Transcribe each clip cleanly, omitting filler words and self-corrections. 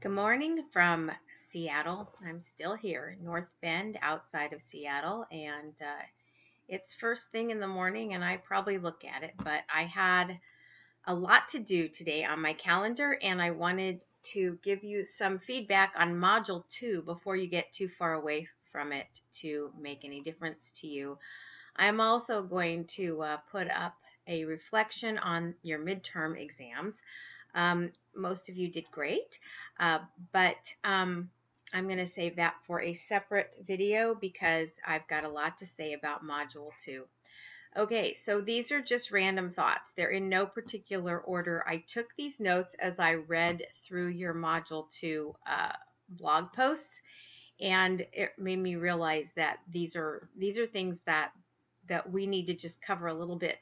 Good morning from Seattle. I'm still here, North Bend, outside of Seattle, and it's first thing in the morning, and I probably look at it, but I had a lot to do today on my calendar, and I wanted to give you some feedback on Module 2 before you get too far away from it to make any difference to you. I'm also going to put up a reflection on your midterm exams. Most of you did great, but I'm going to save that for a separate video because I've got a lot to say about Module 2. Okay, so these are just random thoughts. They're in no particular order. I took these notes as I read through your Module 2 blog posts, and it made me realize that these are things that we need to just cover a little bit.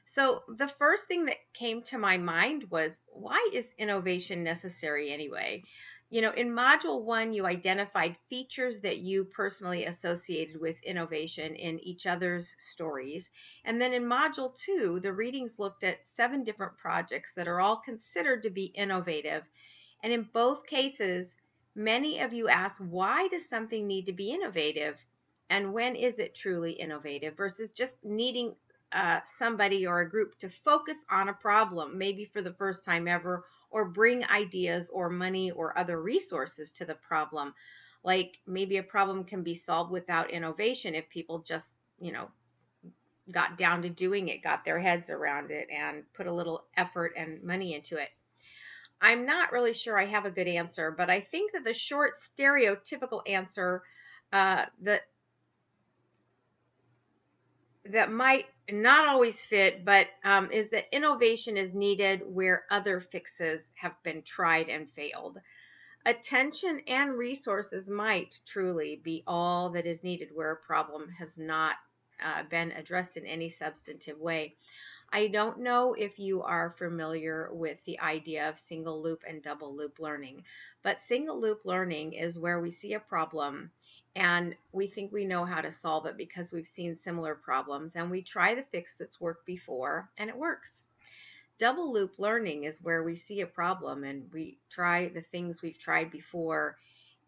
So the first thing that came to my mind was, why is innovation necessary anyway? You know, in Module 1, you identified features that you personally associated with innovation in each other's stories. And then in Module 2, the readings looked at 7 different projects that are all considered to be innovative. And in both cases, many of you asked, why does something need to be innovative? And when is it truly innovative versus just needing somebody or a group to focus on a problem, maybe for the first time ever, or bring ideas or money or other resources to the problem. Like maybe a problem can be solved without innovation if people just, got down to doing it, got their heads around it, and put a little effort and money into it. I'm not really sure I have a good answer, but I think that the short stereotypical answer that might not always fit, but is that innovation is needed where other fixes have been tried and failed. Attention and resources might truly be all that is needed where a problem has not been addressed in any substantive way. I don't know if you are familiar with the idea of single loop and double loop learning, but single loop learning is where we see a problem and we think we know how to solve it because we've seen similar problems and we try the fix that's worked before and it works. Double loop learning is where we see a problem and we try the things we've tried before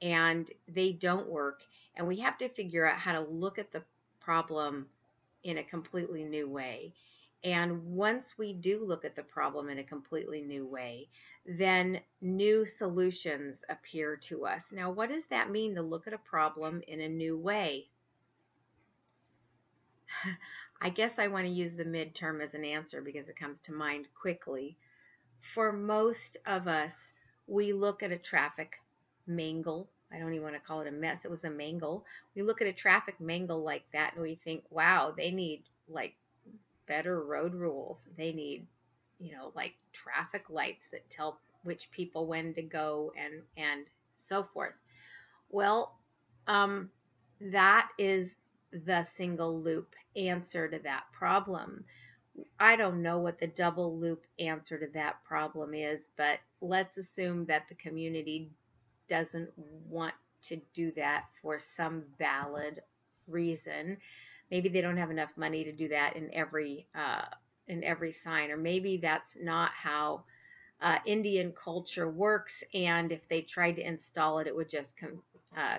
and they don't work, and we have to figure out how to look at the problem in a completely new way. And once we do look at the problem in a completely new way, then new solutions appear to us. Now, what does that mean to look at a problem in a new way? I guess I want to use the midterm as an answer because it comes to mind quickly. For most of us, we look at a traffic mangle. I don't even want to call it a mess. It was a mangle. We look at a traffic mangle like that and we think, wow, they need like better road rules. They need, like traffic lights that tell which people when to go and so forth. Well, that is the single loop answer to that problem. I don't know what the double loop answer to that problem is, but let's assume that the community doesn't want to do that for some valid reason. Maybe they don't have enough money to do that in every sign, or maybe that's not how Indian culture works, and if they tried to install it, it would just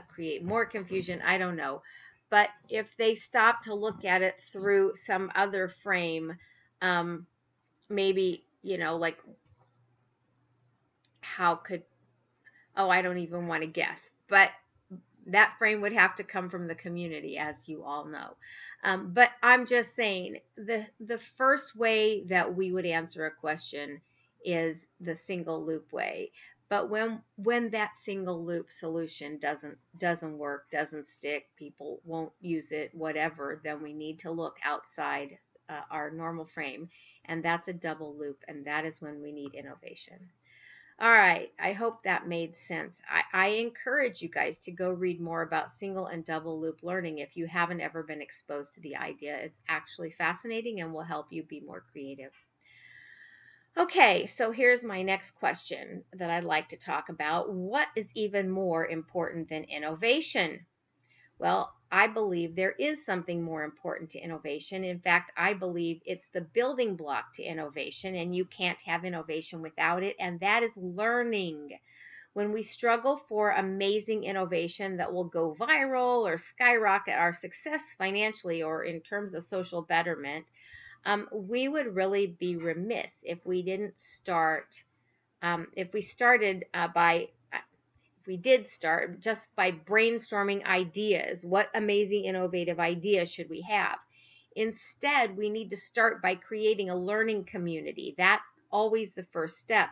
create more confusion. I don't know. But if they stop to look at it through some other frame, maybe, like how could, I don't even want to guess, but that frame would have to come from the community, as you all know. But I'm just saying the first way that we would answer a question is the single loop way. But when that single loop solution doesn't work, doesn't stick, people won't use it, whatever, then we need to look outside our normal frame, and that's a double loop, and that is when we need innovation. All right, I hope that made sense. I encourage you guys to go read more about single and double loop learning if you haven't ever been exposed to the idea. It's actually fascinating and will help you be more creative. Okay, so here's my next question that I'd like to talk about. What is even more important than innovation? Well, I believe there is something more important to innovation. In fact, I believe it's the building block to innovation, and you can't have innovation without it, and that is learning. When we struggle for amazing innovation that will go viral or skyrocket our success financially or in terms of social betterment, we would really be remiss if we didn't start, if we started if we did start just by brainstorming ideas. What amazing, innovative ideas should we have? Instead, we need to start by creating a learning community. That's always the first step.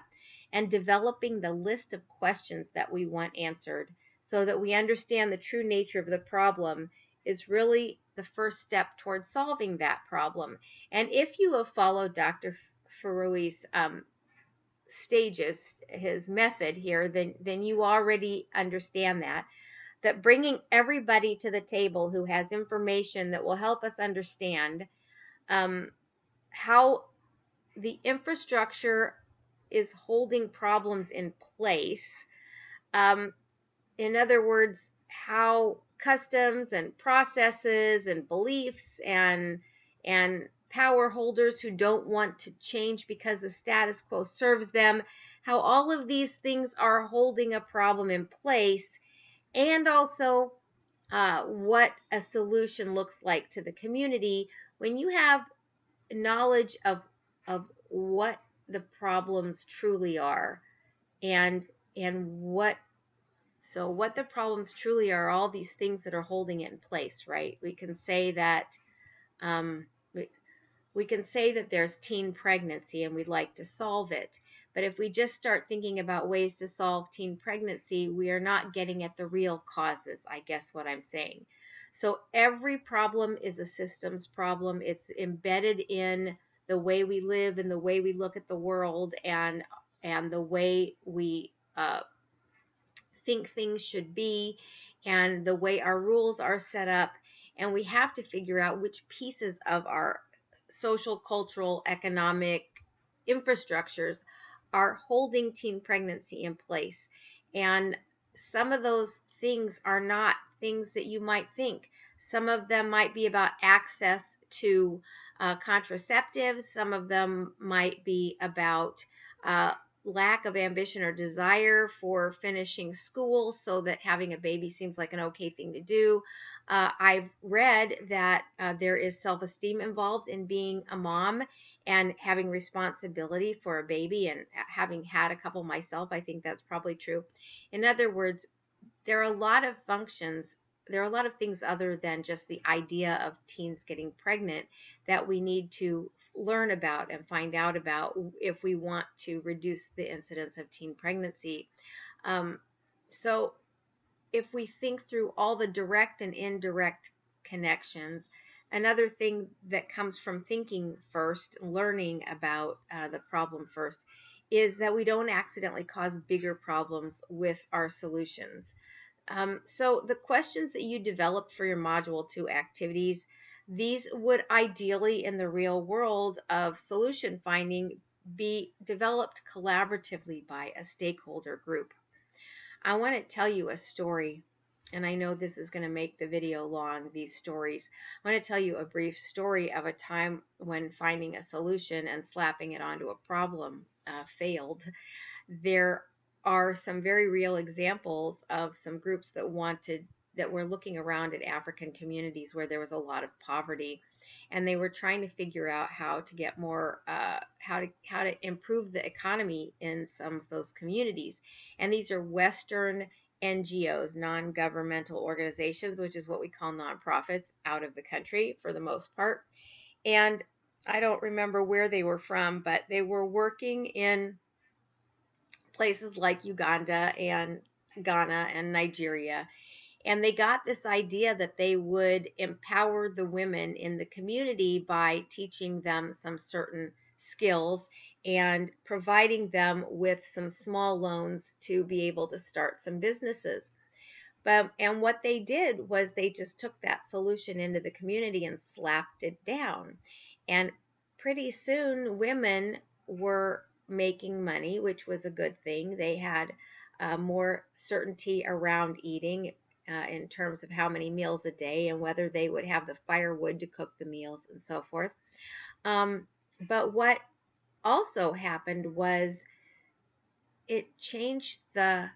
And developing the list of questions that we want answered so that we understand the true nature of the problem is really the first step towards solving that problem. And if you have followed Dr. Faroui's stages, his method here, then you already understand that bringing everybody to the table who has information that will help us understand how the infrastructure is holding problems in place. In other words, how customs and processes and beliefs and power holders who don't want to change because the status quo serves them, how all of these things are holding a problem in place, and also what a solution looks like to the community. When you have knowledge of what the problems truly are, and what what the problems truly are, all these things that are holding it in place, right? We can say that um, we can say that there's teen pregnancy and we'd like to solve it. But if we just start thinking about ways to solve teen pregnancy, we are not getting at the real causes, I guess what I'm saying. So every problem is a systems problem. It's embedded in the way we live and the way we look at the world, and the way we think things should be, and the way our rules are set up. And we have to figure out which pieces of our social, cultural, economic infrastructures are holding teen pregnancy in place. And some of those things are not things that you might think. Some of them might be about access to contraceptives. Some of them might be about lack of ambition or desire for finishing school so that having a baby seems like an okay thing to do. I've read that there is self-esteem involved in being a mom and having responsibility for a baby, and having had a couple myself, I think that's probably true. In other words, there are a lot of functions, there are a lot of things other than just the idea of teens getting pregnant that we need to learn about and find out about if we want to reduce the incidence of teen pregnancy. So if we think through all the direct and indirect connections, another thing that comes from thinking first, learning about the problem first, is that we don't accidentally cause bigger problems with our solutions. So the questions that you developed for your Module 2 activities, these would ideally in the real world of solution finding be developed collaboratively by a stakeholder group. I want to tell you a story, and I know this is going to make the video long, these stories. I want to tell you a brief story of a time when finding a solution and slapping it onto a problem failed. There are some very real examples of some groups that were looking around at African communities where there was a lot of poverty, and they were trying to figure out how to get more how to improve the economy in some of those communities. And these are Western NGOs, non-governmental organizations, which is what we call nonprofits, out of the country for the most part. And I don't remember where they were from, but they were working in places like Uganda and Ghana and Nigeria. And they got this idea that they would empower the women in the community by teaching them some certain skills and providing them with some small loans to be able to start some businesses. And what they did was they just took that solution into the community and slapped it down. And pretty soon women were making money, which was a good thing. They had more certainty around eating in terms of how many meals a day and whether they would have the firewood to cook the meals and so forth. But what also happened was it changed the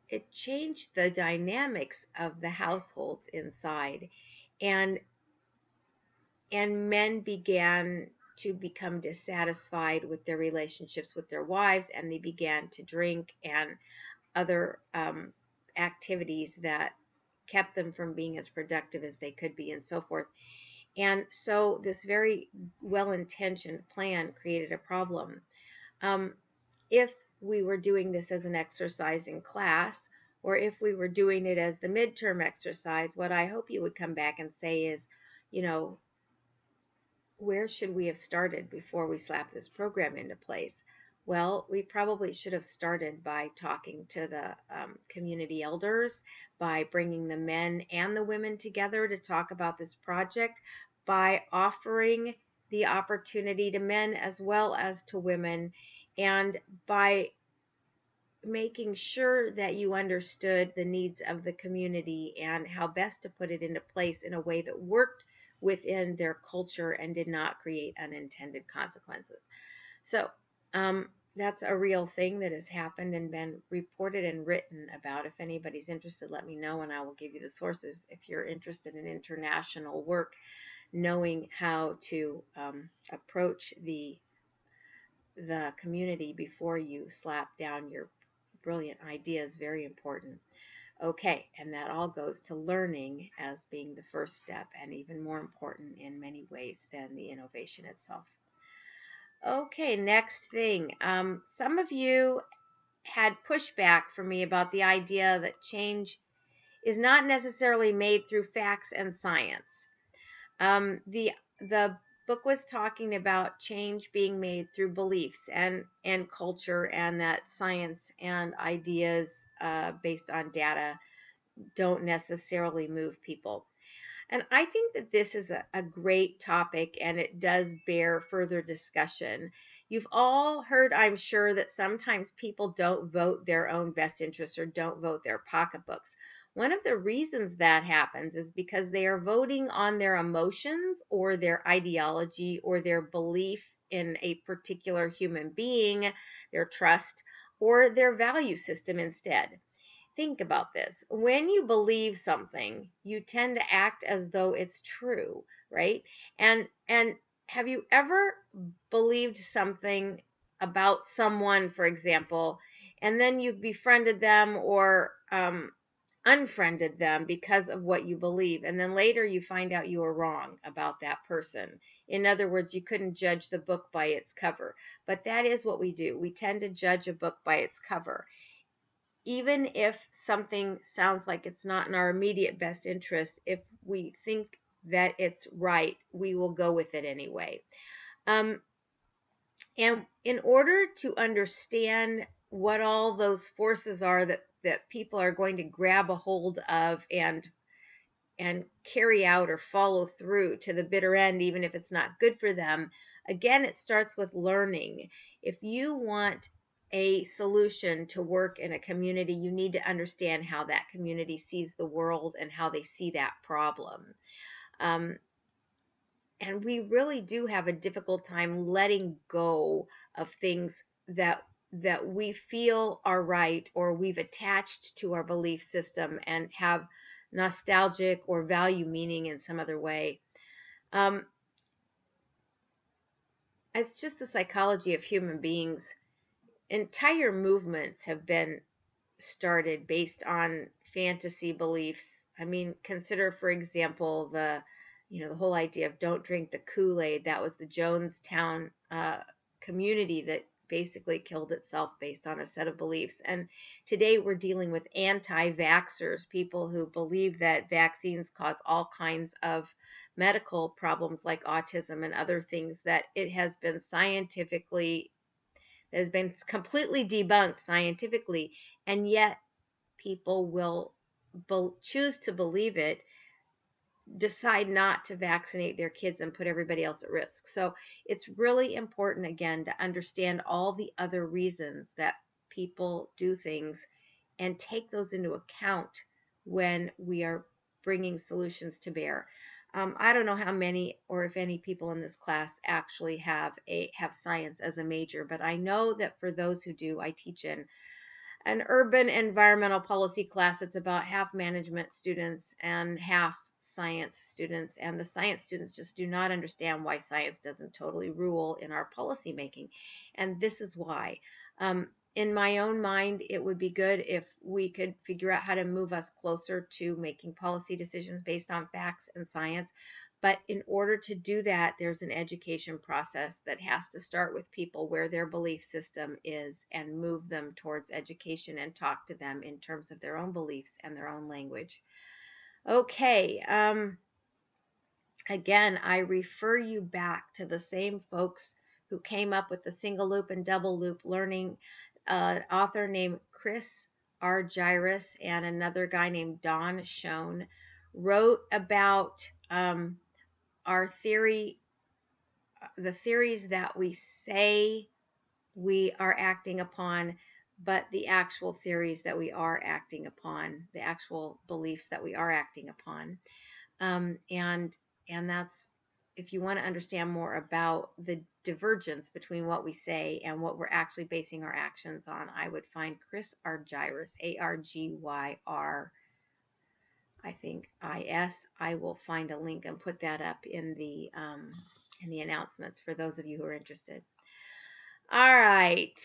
it changed the dynamics of the households inside, and men began to become dissatisfied with their relationships with their wives, and they began to drink and other activities that kept them from being as productive as they could be, and so forth. And so this very well-intentioned plan created a problem. Um, if we were doing this as an exercise in class, or if we were doing it as the midterm exercise, what I hope you would come back and say is, you know, where should we have started before we slapped this program into place? Well, we probably should have started by talking to the community elders, by bringing the men and the women together to talk about this project, by offering the opportunity to men as well as to women, and by making sure that you understood the needs of the community and how best to put it into place in a way that worked within their culture and did not create unintended consequences. So that's a real thing that has happened and been reported and written about. If anybody's interested, let me know and I will give you the sources if you're interested in international work. Knowing how to approach the community before you slap down your brilliant idea is very important. Okay, and that all goes to learning as being the first step, and even more important in many ways than the innovation itself. Okay, next thing. Some of you had pushback from me about the idea that change is not necessarily made through facts and science. The book was talking about change being made through beliefs and culture, and that science and ideas based on data don't necessarily move people. And I think that this is a great topic, and it does bear further discussion. You've all heard, I'm sure, that sometimes people don't vote their own best interests or don't vote their pocketbooks. One of the reasons that happens is because they are voting on their emotions or their ideology or their belief in a particular human being, their trust, or their value system instead. Think about this. When you believe something, you tend to act as though it's true, right? And have you ever believed something about someone, for example, and then you've befriended them or unfriended them because of what you believe, and then later you find out you were wrong about that person? In other words, you couldn't judge the book by its cover. But that is what we do. We tend to judge a book by its cover. Even if something sounds like it's not in our immediate best interest, if we think that it's right, we will go with it anyway. And in order to understand what all those forces are that people are going to grab a hold of and carry out or follow through to the bitter end, even if it's not good for them, again, it starts with learning. If you want a solution to work in a community, you need to understand how that community sees the world and how they see that problem. And we really do have a difficult time letting go of things that we feel are right, or we've attached to our belief system and have nostalgic or value meaning in some other way. It's just the psychology of human beings. Entire movements have been started based on fantasy beliefs. I mean, consider, for example, the whole idea of don't drink the Kool-Aid. That was the Jonestown community that basically killed itself based on a set of beliefs. And today we're dealing with anti-vaxxers, people who believe that vaccines cause all kinds of medical problems like autism and other things that it has been scientifically, that has been completely debunked scientifically, and yet people will choose to believe it, decide not to vaccinate their kids, and put everybody else at risk. So it's really important, again, to understand all the other reasons that people do things and take those into account when we are bringing solutions to bear. I don't know how many or if any people in this class actually have science as a major, but I know that for those who do, I teach in an urban environmental policy class that's about half management students and half science students. And the science students just do not understand why science doesn't totally rule in our policy making. And this is why. In my own mind, it would be good if we could figure out how to move us closer to making policy decisions based on facts and science. But in order to do that, there's an education process that has to start with people where their belief system is and move them towards education and talk to them in terms of their own beliefs and their own language. Okay, again, I refer you back to the same folks who came up with the single loop and double loop learning, author named Chris Argyris and another guy named Don Schoen wrote about our theory, the theories that we say we are acting upon, but the actual theories that we are acting upon, the actual beliefs that we are acting upon. Um, and and that's, if you want to understand more about the divergence between what we say and what we're actually basing our actions on, I would find Chris Argyris, Argyr, I think IS. I will find a link and put that up in the announcements for those of you who are interested. All right.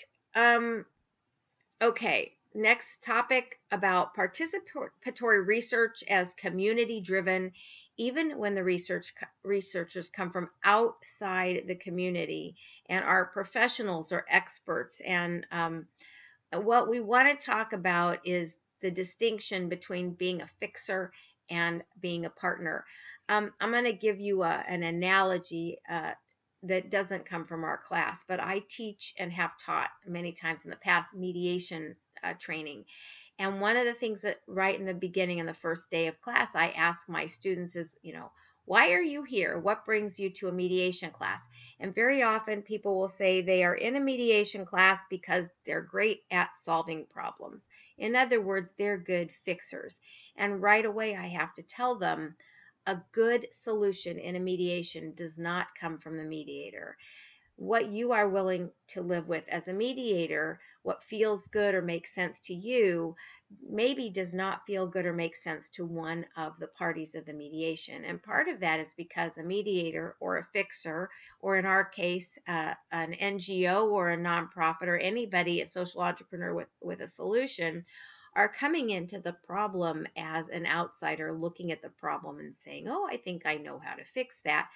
Okay. Next topic about participatory research as community driven, even when the researchers come from outside the community and are professionals or experts. And what we want to talk about is the distinction between being a fixer and being a partner. I'm going to give you an analogy that doesn't come from our class, but I teach and have taught many times in the past mediation training. And one of the things that right in the beginning, in the first day of class, I ask my students is, why are you here? What brings you to a mediation class? And very often people will say they are in a mediation class because they're great at solving problems. In other words, they're good fixers. And right away I have to tell them a good solution in a mediation does not come from the mediator. What you are willing to live with as a mediator, what feels good or makes sense to you, maybe does not feel good or make sense to one of the parties of the mediation. And part of that is because a mediator or a fixer, or in our case, an NGO or a nonprofit or anybody, a social entrepreneur with a solution, are coming into the problem as an outsider looking at the problem and saying, oh, I think I know how to fix that.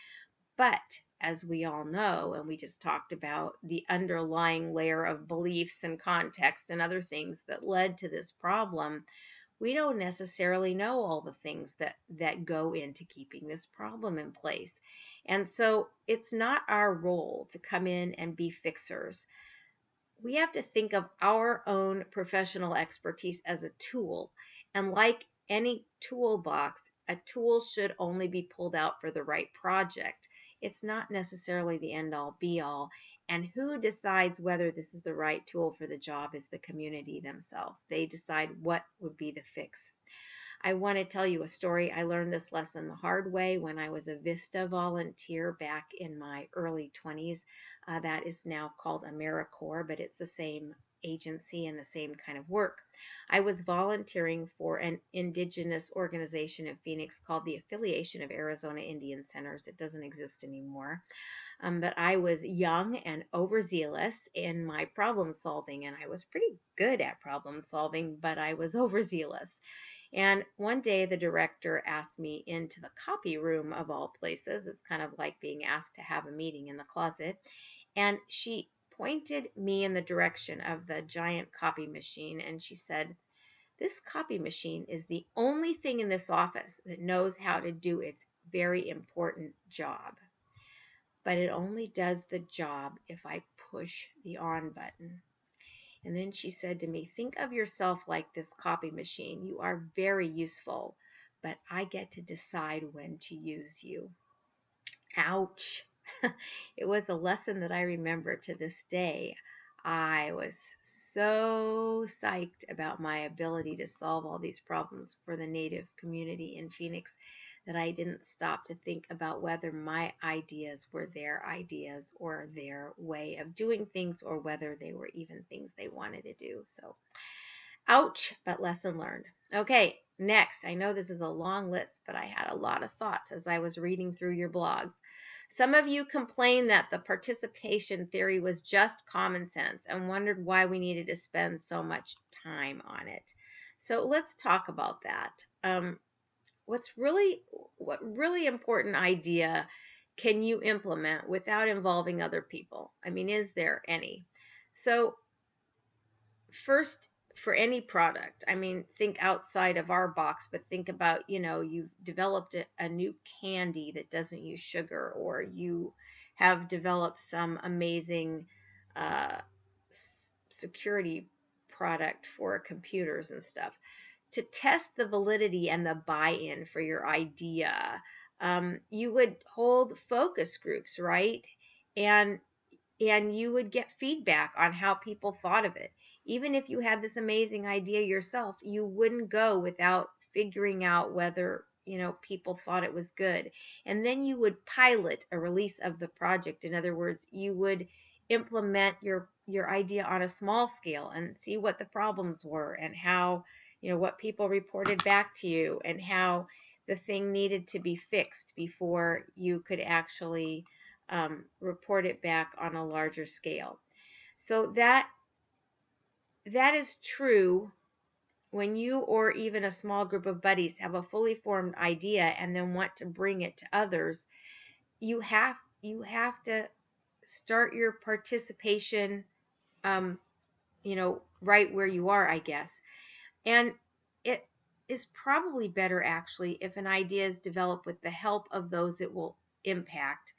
But as we all know, and we just talked about the underlying layer of beliefs and context and other things that led to this problem, we don't necessarily know all the things that go into keeping this problem in place. And so it's not our role to come in and be fixers. We have to think of our own professional expertise as a tool. And like any toolbox, a tool should only be pulled out for the right project. It's not necessarily the end all be all. And who decides whether this is the right tool for the job is the community themselves. They decide what would be the fix. I want to tell you a story. I learned this lesson the hard way when I was a VISTA volunteer back in my early 20s. That is now called AmeriCorps, but it's the same agency and the same kind of work. I was volunteering for an indigenous organization in Phoenix called the Affiliation of Arizona Indian Centers. It doesn't exist anymore. But I was young and overzealous in my problem solving, and I was pretty good at problem solving, but I was overzealous. And one day the director asked me into the copy room of all places. It's kind of like being asked to have a meeting in the closet. And she pointed me in the direction of the giant copy machine, and she said, this copy machine is the only thing in this office that knows how to do its very important job. But it only does the job if I push the on button. And then she said to me, think of yourself like this copy machine. You are very useful, but I get to decide when to use you. Ouch. It was a lesson that I remember to this day. I was so psyched about my ability to solve all these problems for the Native community in Phoenix that I didn't stop to think about whether my ideas were their ideas or their way of doing things, or whether they were even things they wanted to do. So Ouch, but lesson learned. Okay, next. I know this is a long list, but I had a lot of thoughts as I was reading through your blogs. Some of you complained that the participation theory was just common sense and wondered why we needed to spend so much time on it. So let's talk about that. What really important idea can you implement without involving other people? I mean, is there any? So first, for any product, I mean, think outside of our box, but think about, you've developed a new candy that doesn't use sugar, or you have developed some amazing uh, security product for computers and stuff. To test the validity and the buy-in for your idea, you would hold focus groups, right? And you would get feedback on how people thought of it. Even if you had this amazing idea yourself, you wouldn't go without figuring out whether, people thought it was good. And then you would pilot a release of the project. In other words, you would implement your idea on a small scale and see what the problems were and how, what people reported back to you and how the thing needed to be fixed before you could actually report it back on a larger scale. So that is true when you or even a small group of buddies have a fully formed idea and then want to bring it to others. You have to start your participation, um, right where you are, I guess. And it is probably better actually if an idea is developed with the help of those it will impact,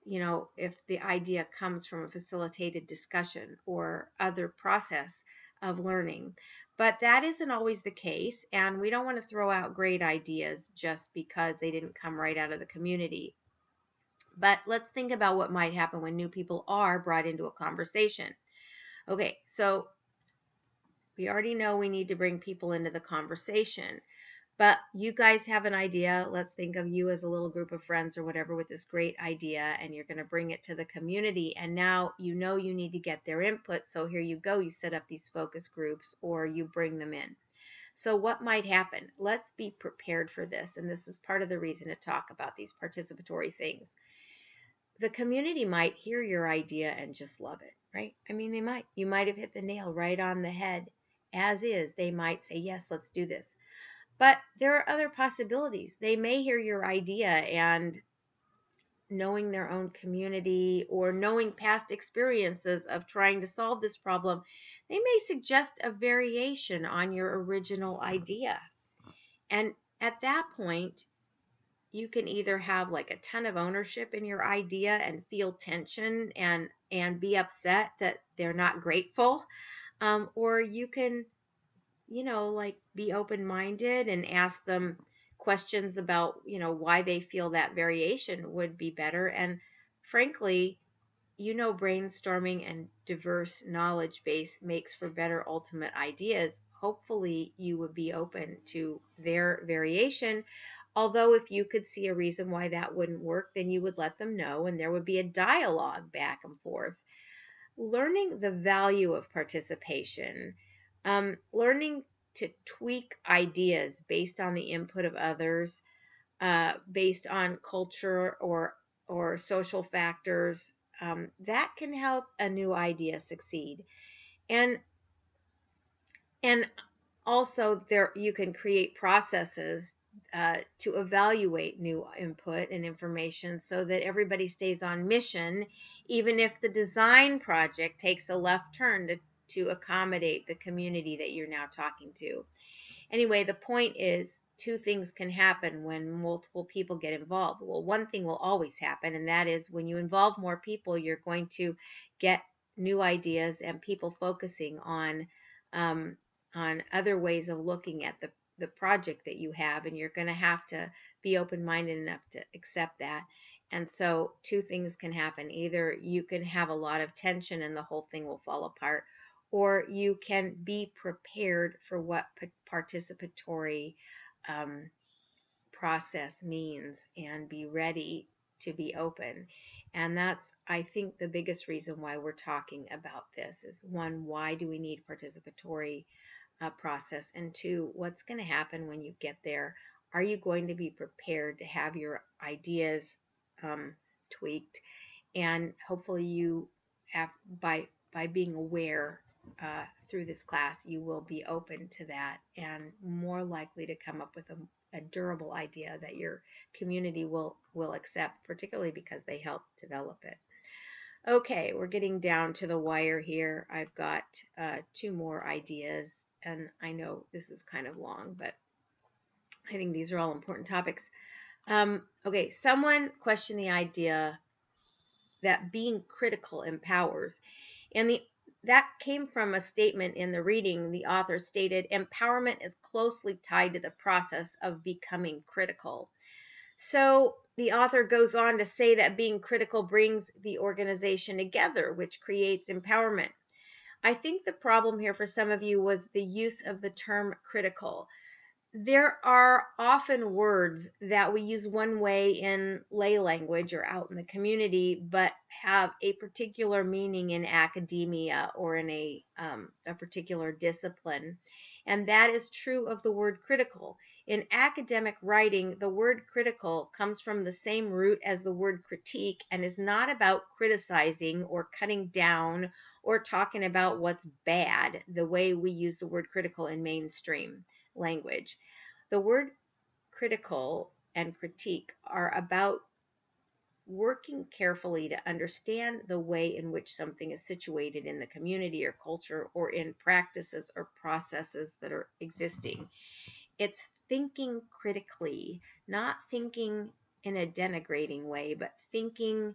if the idea comes from a facilitated discussion or other process of learning. But that isn't always the case, and we don't want to throw out great ideas just because they didn't come right out of the community. But let's think about what might happen when new people are brought into a conversation. Okay, so we already know we need to bring people into the conversation. But you guys have an idea. Let's think of you as a little group of friends or whatever with this great idea, and you're going to bring it to the community. And now you know you need to get their input. So here you go. You set up these focus groups or you bring them in. So what might happen? Let's be prepared for this. And this is part of the reason to talk about these participatory things. The community might hear your idea and just love it, right? I mean, they might. You might have hit the nail right on the head. As is, they might say, yes, let's do this. But there are other possibilities. They may hear your idea and knowing their own community or knowing past experiences of trying to solve this problem, they may suggest a variation on your original idea. And at that point, you can either have like a ton of ownership in your idea and feel tension and be upset that they're not grateful, or you can like be open-minded and ask them questions about, why they feel that variation would be better. And frankly, brainstorming and diverse knowledge base makes for better ultimate ideas. Hopefully, you would be open to their variation. Although, if you could see a reason why that wouldn't work, then you would let them know and there would be a dialogue back and forth. Learning the value of participation, learning to tweak ideas based on the input of others, based on culture or social factors, that can help a new idea succeed. And and also there you can create processes to evaluate new input and information so that everybody stays on mission, even if the design project takes a left turn to accommodate the community that you're now talking to. Anyway, the point is two things can happen when multiple people get involved. Well, one thing will always happen, and that is when you involve more people, you're going to get new ideas and people focusing um, on other ways of looking at the project that you have, and you're going to have to be open-minded enough to accept that. And so two things can happen. Either you can have a lot of tension and the whole thing will fall apart, or you can be prepared for what participatory process means and be ready to be open. And that's, I think, the biggest reason why we're talking about this is one, why do we need participatory process? And two, what's going to happen when you get there? Are you going to be prepared to have your ideas tweaked? And hopefully you have, by being aware through this class, you will be open to that and more likely to come up with a durable idea that your community will accept, particularly because they help develop it. Okay, we're getting down to the wire here. I've got two more ideas, and I know this is kind of long, but I think these are all important topics. Okay, someone questioned the idea that being critical empowers. And that came from a statement in the reading. The author stated, empowerment is closely tied to the process of becoming critical. So the author goes on to say that being critical brings the organization together, which creates empowerment. I think the problem here for some of you was the use of the term critical. There are often words that we use one way in lay language or out in the community, but have a particular meaning in academia or in a particular discipline. And that is true of the word critical. In academic writing, the word critical comes from the same root as the word critique and is not about criticizing or cutting down or talking about what's bad, the way we use the word critical in mainstream language. The word critical and critique are about working carefully to understand the way in which something is situated in the community or culture or in practices or processes that are existing. It's thinking critically, not thinking in a denigrating way, but thinking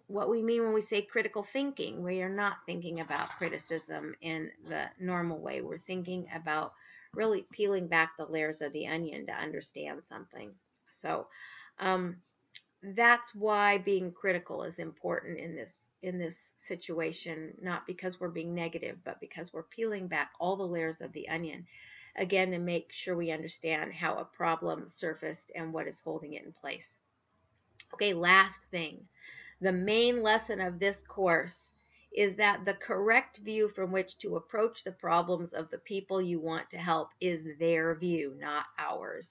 what we mean when we say critical thinking. We are not thinking about criticism in the normal way. We're thinking about really peeling back the layers of the onion to understand something. So that's why being critical is important in this situation, not because we're being negative, but because we're peeling back all the layers of the onion, again, to make sure we understand how a problem surfaced and what is holding it in place. Okay, last thing. The main lesson of this course is that the correct view from which to approach the problems of the people you want to help is their view, not ours.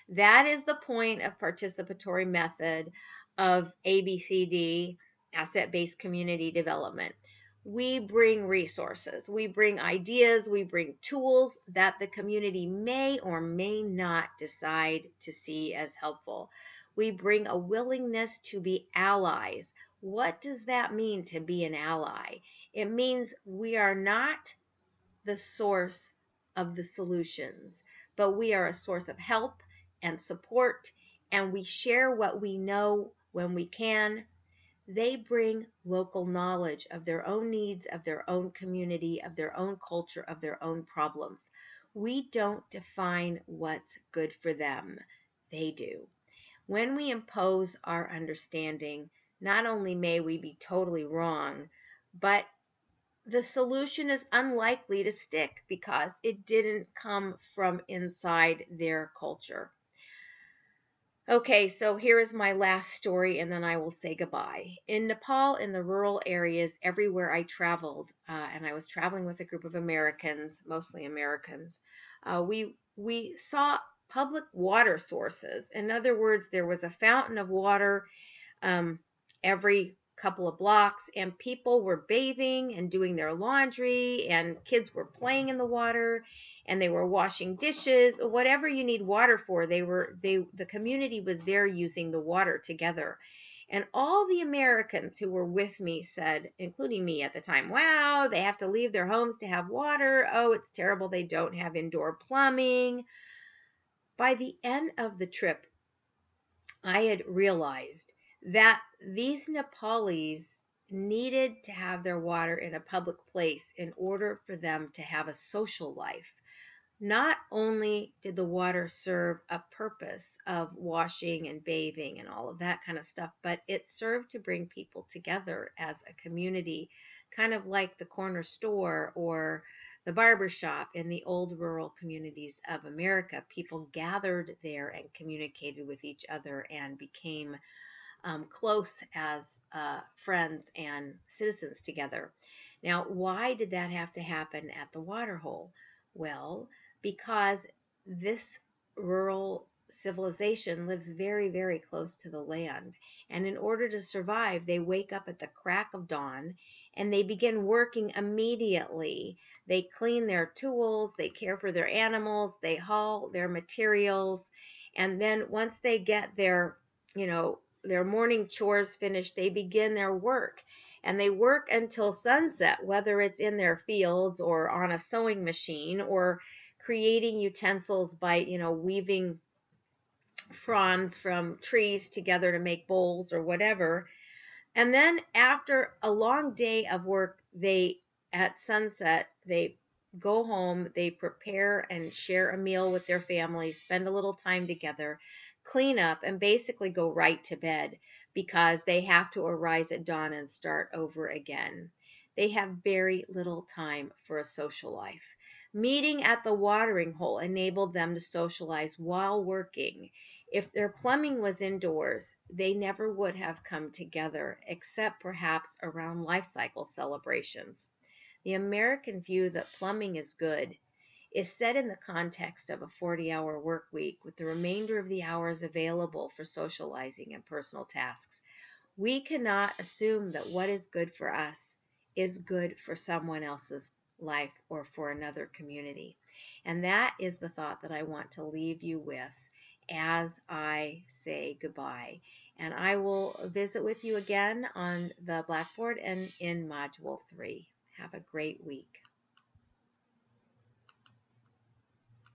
That is the point of participatory method of ABCD, asset-based community development. We bring resources, we bring ideas, we bring tools that the community may or may not decide to see as helpful. We bring a willingness to be allies. What does that mean to be an ally? It means we are not the source of the solutions, but we are a source of help and support, and we share what we know when we can. They bring local knowledge of their own needs, of their own community, of their own culture, of their own problems. We don't define what's good for them. They do. When we impose our understanding, not only may we be totally wrong, but the solution is unlikely to stick because it didn't come from inside their culture. Okay, so here is my last story, and then I will say goodbye. In Nepal, in the rural areas, everywhere I traveled, and I was traveling with a group of Americans, mostly Americans, we saw public water sources. In other words, there was a fountain of water every couple of blocks, and people were bathing and doing their laundry, and kids were playing in the water, and they were washing dishes. Whatever you need water for, the community was there using the water together. And all the Americans who were with me said, including me at the time, wow, they have to leave their homes to have water. Oh, it's terrible they don't have indoor plumbing. By the end of the trip, I had realized that these Nepalis needed to have their water in a public place in order for them to have a social life. Not only did the water serve a purpose of washing and bathing and all of that kind of stuff, but it served to bring people together as a community, kind of like the corner store or the barber shop in the old rural communities of America. People gathered there and communicated with each other and became close as friends and citizens together. Now, why did that have to happen at the water hole? Well, because this rural civilization lives very, very close to the land. And in order to survive, they wake up at the crack of dawn and they begin working immediately. They clean their tools, they care for their animals, they haul their materials. And then once they get their morning chores finished, they begin their work, and they work until sunset, whether it's in their fields or on a sewing machine or creating utensils by, weaving fronds from trees together to make bowls or whatever. And then after a long day of work, at sunset, they go home, they prepare and share a meal with their family, spend a little time together, clean up, and basically go right to bed because they have to arise at dawn and start over again. They have very little time for a social life. Meeting at the watering hole enabled them to socialize while working. If their plumbing was indoors, they never would have come together, except perhaps around life cycle celebrations. The American view that plumbing is good is set in the context of a 40-hour work week with the remainder of the hours available for socializing and personal tasks. We cannot assume that what is good for us is good for someone else's life or for another community. And that is the thought that I want to leave you with as I say goodbye. And I will visit with you again on the Blackboard and in Module 3. Have a great week.